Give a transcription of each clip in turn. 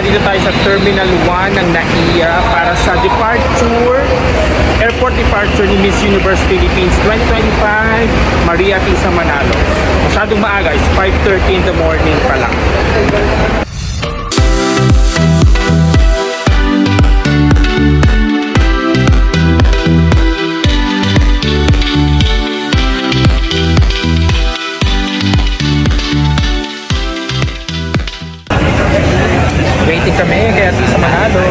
nandito tayo sa Terminal 1 ng NAIA para sa airport departure ni Miss Universe Philippines 2025, Maria Tisa Manalo. Masyadong maaga, it's 5:30 in the morning pa lang. Waiting kami kaya Tisa Manalo.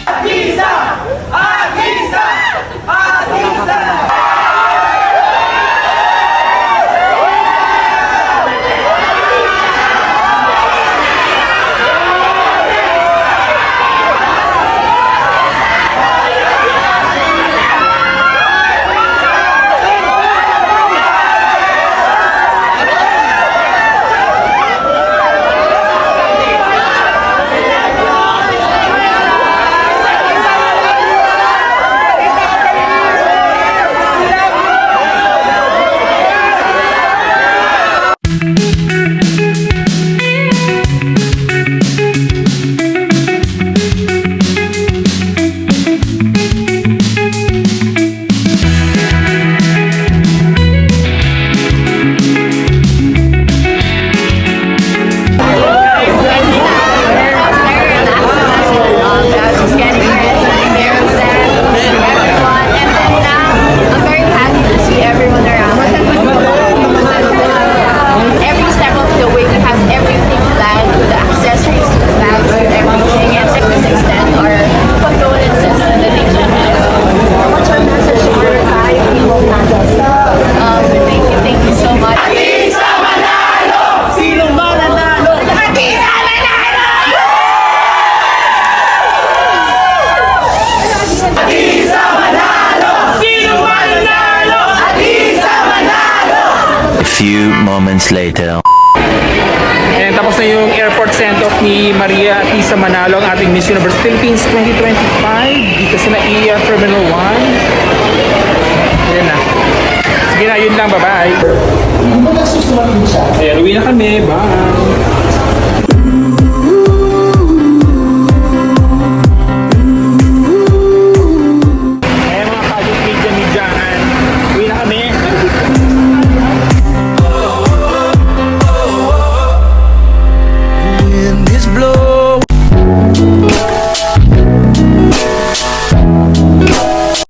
Atisa! Atisa! Atisa! Few moments later. And tapos na yung airport send-off ni Maria Tisa Manalo, ang ating Miss Universe Philippines 2025 dito sa NAIA Terminal 1. Ayan na. Sige na, yun lang. Bye-bye. Ayan, uwi na kami. Bye!